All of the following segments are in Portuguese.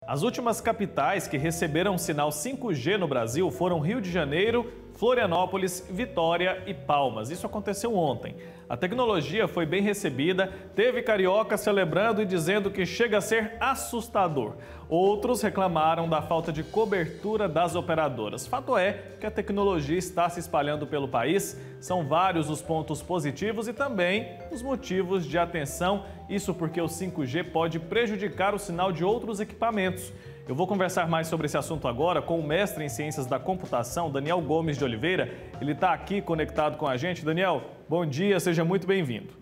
As últimas capitais que receberam sinal 5G no Brasil foram Rio de Janeiro, Florianópolis, Vitória e Palmas. Isso aconteceu ontem. A tecnologia foi bem recebida, teve carioca celebrando e dizendo que chega a ser assustador. Outros reclamaram da falta de cobertura das operadoras. Fato é que a tecnologia está se espalhando pelo país. São vários os pontos positivos e também os motivos de atenção. Isso porque o 5G pode prejudicar o sinal de outros equipamentos. Eu vou conversar mais sobre esse assunto agora com o mestre em Ciências da Computação, Daniel Gomes de Oliveira. Ele está aqui conectado com a gente. Daniel, bom dia, seja muito bem-vindo.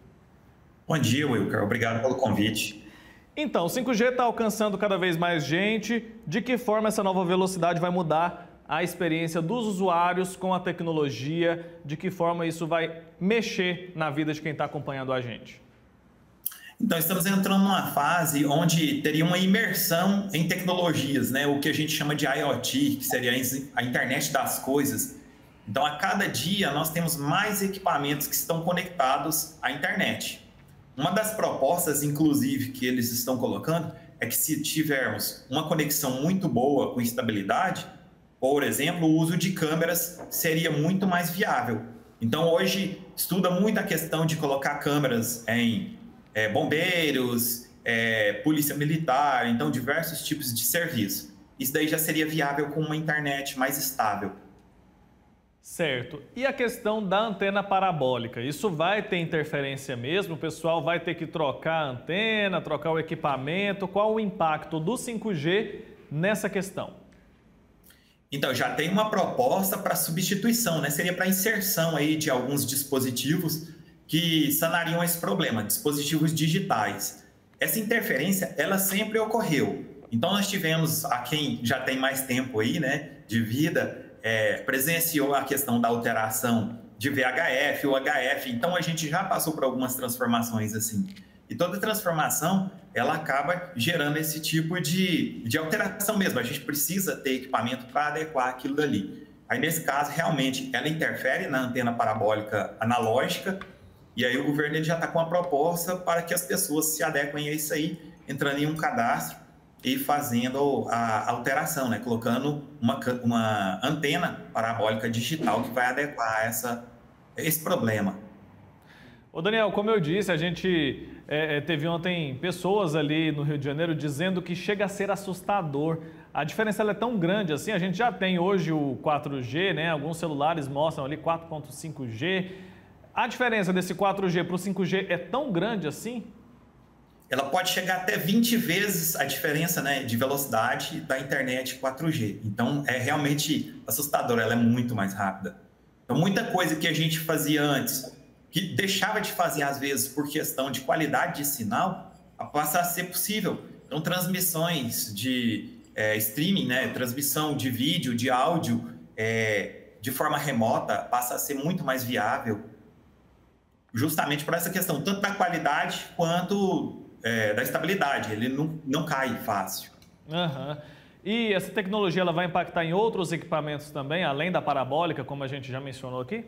Bom dia, Wilker. Obrigado pelo convite. Então, o 5G está alcançando cada vez mais gente. De que forma essa nova velocidade vai mudar a experiência dos usuários com a tecnologia? De que forma isso vai mexer na vida de quem está acompanhando a gente? Então, estamos entrando numa fase onde teria uma imersão em tecnologias, né? O que a gente chama de IoT, que seria a internet das coisas. Então, a cada dia, nós temos mais equipamentos que estão conectados à internet. Uma das propostas, inclusive, que eles estão colocando é que se tivermos uma conexão muito boa com estabilidade, por exemplo, o uso de câmeras seria muito mais viável. Então, hoje, estuda muito a questão de colocar câmeras em bombeiros, polícia militar, então diversos tipos de serviço. Isso daí já seria viável com uma internet mais estável. Certo. E a questão da antena parabólica? Isso vai ter interferência mesmo? O pessoal vai ter que trocar a antena, trocar o equipamento? Qual o impacto do 5G nessa questão? Então, já tem uma proposta para substituição, né? Seria para inserção aí de alguns dispositivos que sanariam esse problema, dispositivos digitais. Essa interferência, ela sempre ocorreu. Então, nós tivemos, a quem já tem mais tempo aí, né, de vida, presenciou a questão da alteração de VHF, UHF. Então, a gente já passou por algumas transformações assim. E toda transformação, ela acaba gerando esse tipo de alteração mesmo. A gente precisa ter equipamento para adequar aquilo dali. Aí, nesse caso, realmente, ela interfere na antena parabólica analógica. E aí o governo ele já está com uma proposta para que as pessoas se adequem a isso aí, entrando em um cadastro e fazendo a alteração, né? Colocando uma antena parabólica digital que vai adequar esse problema. Ô Daniel, como eu disse, a gente teve ontem pessoas ali no Rio de Janeiro dizendo que chega a ser assustador. A diferença ela é tão grande assim, a gente já tem hoje o 4G, né? Alguns celulares mostram ali 4.5G. A diferença desse 4G para o 5G é tão grande assim? Ela pode chegar até 20 vezes a diferença, né, de velocidade da internet 4G. Então, é realmente assustador, ela é muito mais rápida. Então, muita coisa que a gente fazia antes, que deixava de fazer às vezes por questão de qualidade de sinal, passa a ser possível. Então, transmissões de streaming, né, transmissão de vídeo, de áudio, de forma remota, passa a ser muito mais viável. Justamente por essa questão, tanto da qualidade quanto da estabilidade. Ele não cai fácil. Uhum. E essa tecnologia ela vai impactar em outros equipamentos também, além da parabólica, como a gente já mencionou aqui?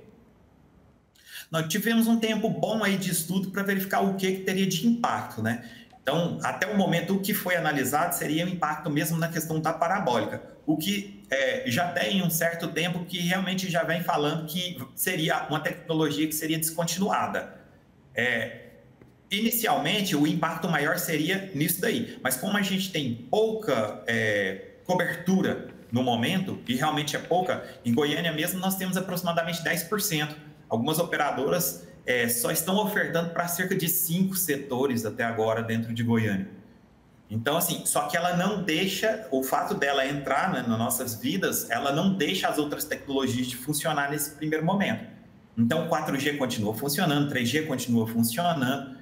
Nós tivemos um tempo bom aí de estudo para verificar o que teria de impacto, né? Então, até o momento, o que foi analisado seria o impacto mesmo na questão da parabólica. O que já tem um certo tempo que realmente já vem falando que seria uma tecnologia que seria descontinuada. Inicialmente, o impacto maior seria nisso daí. Mas como a gente tem pouca cobertura no momento, e realmente é pouca, em Goiânia mesmo nós temos aproximadamente 10%. Algumas operadoras só estão ofertando para cerca de 5 setores até agora dentro de Goiânia. Então, assim, só que ela não deixa, o fato dela entrar, né, nas nossas vidas, ela não deixa as outras tecnologias de funcionar nesse primeiro momento. Então, 4G continua funcionando, 3G continua funcionando.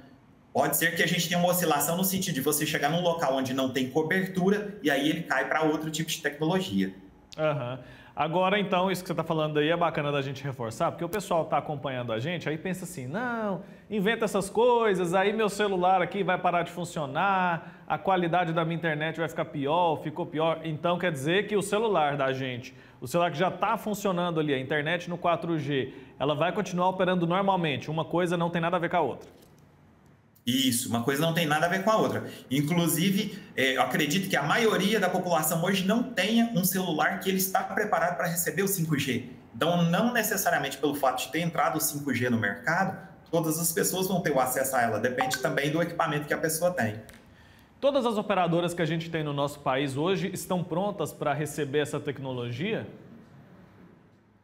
Pode ser que a gente tenha uma oscilação no sentido de você chegar num local onde não tem cobertura e aí ele cai para outro tipo de tecnologia. Uhum. Agora, então, isso que você está falando aí é bacana da gente reforçar, porque o pessoal está acompanhando a gente, aí pensa assim, não, inventa essas coisas, aí meu celular aqui vai parar de funcionar, a qualidade da minha internet vai ficar pior, ficou pior. Então, quer dizer que o celular da gente, o celular que já está funcionando ali, a internet no 4G, ela vai continuar operando normalmente, uma coisa não tem nada a ver com a outra. Isso, uma coisa não tem nada a ver com a outra. Inclusive, eu acredito que a maioria da população hoje não tenha um celular que ele está preparado para receber o 5G. Então, não necessariamente pelo fato de ter entrado o 5G no mercado, todas as pessoas vão ter o acesso a ela. Depende também do equipamento que a pessoa tem. Todas as operadoras que a gente tem no nosso país hoje estão prontas para receber essa tecnologia?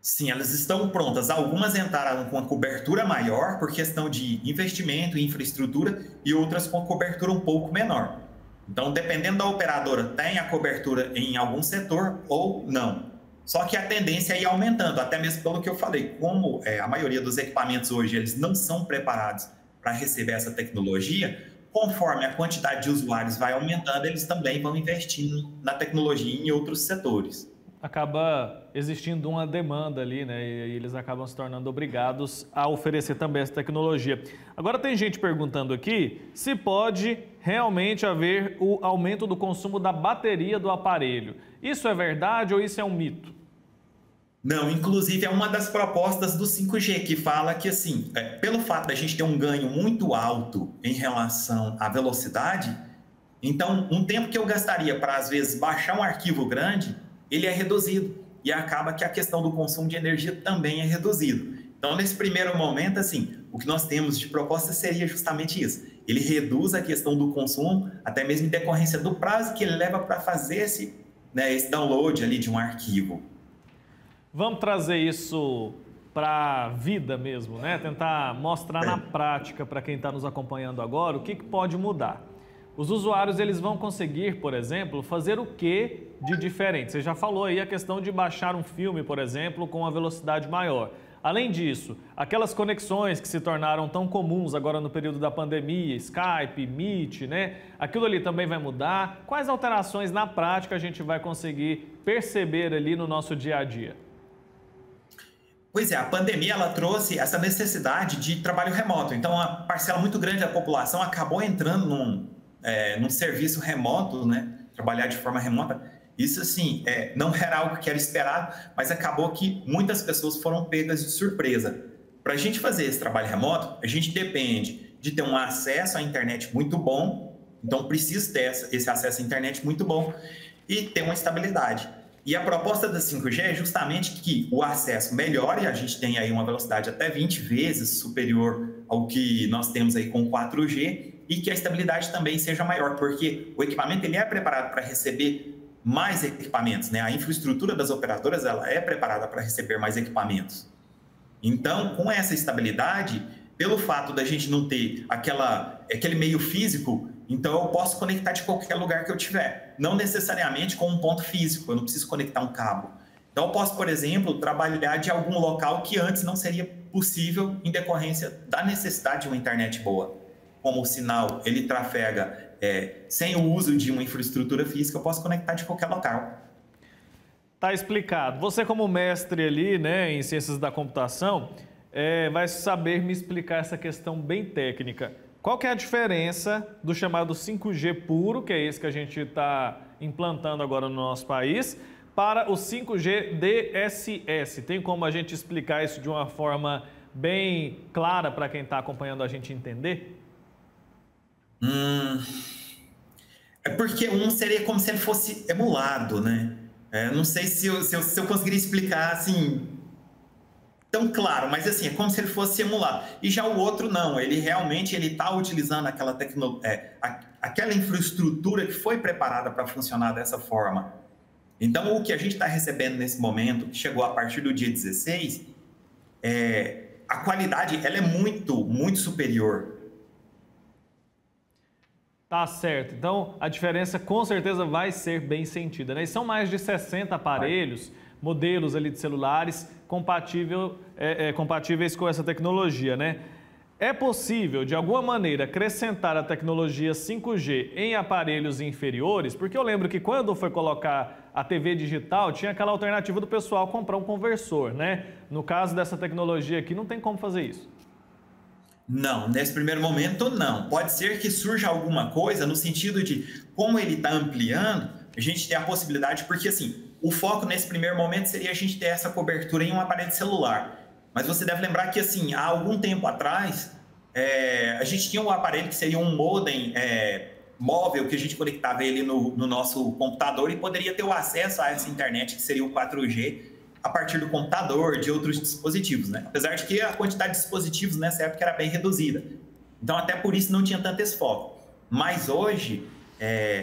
Sim, elas estão prontas. Algumas entraram com a cobertura maior por questão de investimento em infraestrutura e outras com cobertura um pouco menor. Então, dependendo da operadora, tem a cobertura em algum setor ou não. Só que a tendência é ir aumentando, até mesmo pelo que eu falei. Como a maioria dos equipamentos hoje eles não são preparados para receber essa tecnologia, conforme a quantidade de usuários vai aumentando, eles também vão investindo na tecnologia em outros setores. Acaba existindo uma demanda ali, né? E eles acabam se tornando obrigados a oferecer também essa tecnologia. Agora tem gente perguntando aqui se pode realmente haver o aumento do consumo da bateria do aparelho. Isso é verdade ou isso é um mito? Não, inclusive é uma das propostas do 5G que fala que, assim, pelo fato da gente ter um ganho muito alto em relação à velocidade, então um tempo que eu gastaria para, às vezes, baixar um arquivo grande, ele é reduzido e acaba que a questão do consumo de energia também é reduzido. Então, nesse primeiro momento, assim, o que nós temos de proposta seria justamente isso. Ele reduz a questão do consumo, até mesmo em decorrência do prazo que ele leva para fazer esse download ali de um arquivo. Vamos trazer isso para a vida mesmo, né? Tentar mostrar na prática para quem está nos acompanhando agora o que pode mudar. Os usuários eles vão conseguir, por exemplo, fazer o que de diferente? Você já falou aí a questão de baixar um filme, por exemplo, com uma velocidade maior. Além disso, aquelas conexões que se tornaram tão comuns agora no período da pandemia, Skype, Meet, né? Aquilo ali também vai mudar. Quais alterações na prática a gente vai conseguir perceber ali no nosso dia a dia? Pois é, a pandemia ela trouxe essa necessidade de trabalho remoto. Então, uma parcela muito grande da população acabou entrando num serviço remoto, né? Trabalhar de forma remota. Isso, assim, não era algo que era esperado, mas acabou que muitas pessoas foram pegas de surpresa. Para a gente fazer esse trabalho remoto, a gente depende de ter um acesso à internet muito bom, então precisa ter esse acesso à internet muito bom e ter uma estabilidade. E a proposta da 5G é justamente que o acesso melhore, a gente tem aí uma velocidade até 20 vezes superior ao que nós temos aí com 4G, e que a estabilidade também seja maior, porque o equipamento ele é preparado para receber mais equipamentos, né? A infraestrutura das operadoras ela é preparada para receber mais equipamentos. Então, com essa estabilidade, pelo fato da gente não ter aquele meio físico, então eu posso conectar de qualquer lugar que eu tiver, não necessariamente com um ponto físico, eu não preciso conectar um cabo. Então eu posso, por exemplo, trabalhar de algum local que antes não seria possível em decorrência da necessidade de uma internet boa. Como o sinal ele trafega sem o uso de uma infraestrutura física, eu posso conectar de qualquer local. Tá explicado. Você como mestre ali, né, em ciências da computação, vai saber me explicar essa questão bem técnica. Qual que é a diferença do chamado 5G puro, que é esse que a gente está implantando agora no nosso país, para o 5G DSS? Tem como a gente explicar isso de uma forma bem clara para quem está acompanhando a gente entender? É porque um seria como se ele fosse emulado, né? Não sei se eu conseguiria explicar assim tão claro, mas assim, é como se ele fosse emulado. E já o outro não, ele realmente está utilizando aquela aquela infraestrutura que foi preparada para funcionar dessa forma. Então, o que a gente está recebendo nesse momento, que chegou a partir do dia 16, a qualidade ela é muito, muito superior. Tá certo. Então, a diferença com certeza vai ser bem sentida, né? E são mais de 60 aparelhos, modelos ali de celulares compatíveis com essa tecnologia, né? É possível, de alguma maneira, acrescentar a tecnologia 5G em aparelhos inferiores? Porque eu lembro que quando foi colocar a TV digital, tinha aquela alternativa do pessoal comprar um conversor, né? No caso dessa tecnologia aqui, não tem como fazer isso. Não, nesse primeiro momento não. Pode ser que surja alguma coisa no sentido de como ele está ampliando, a gente tem a possibilidade, porque assim, o foco nesse primeiro momento seria a gente ter essa cobertura em um aparelho celular. Mas você deve lembrar que assim, há algum tempo atrás, a gente tinha um aparelho que seria um modem móvel, que a gente conectava ele no nosso computador e poderia ter o acesso a essa internet, que seria o 4G, a partir do computador, de outros dispositivos, né? Apesar de que a quantidade de dispositivos nessa época era bem reduzida. Então, até por isso não tinha tanto esse foco. Mas hoje,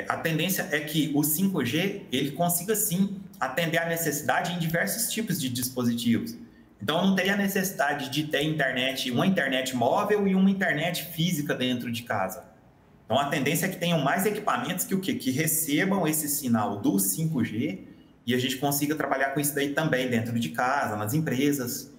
a tendência é que o 5G ele consiga, sim, atender a necessidade em diversos tipos de dispositivos. Então, não teria necessidade de ter uma internet móvel e uma internet física dentro de casa. Então, a tendência é que tenham mais equipamentos que recebam esse sinal do 5G e a gente consiga trabalhar com isso daí também dentro de casa, nas empresas.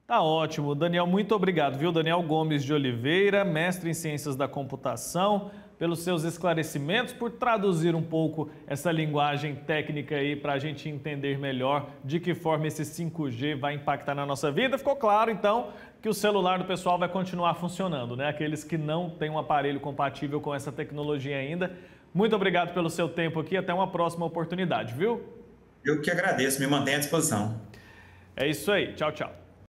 Tá ótimo. Daniel, muito obrigado, viu? Daniel Gomes de Oliveira, mestre em Ciências da Computação, pelos seus esclarecimentos, por traduzir um pouco essa linguagem técnica aí para a gente entender melhor de que forma esse 5G vai impactar na nossa vida. Ficou claro, então, que o celular do pessoal vai continuar funcionando, né? Aqueles que não têm um aparelho compatível com essa tecnologia ainda. Muito obrigado pelo seu tempo aqui. Até uma próxima oportunidade, viu? Eu que agradeço. Me mantenho à disposição. É isso aí. Tchau, tchau.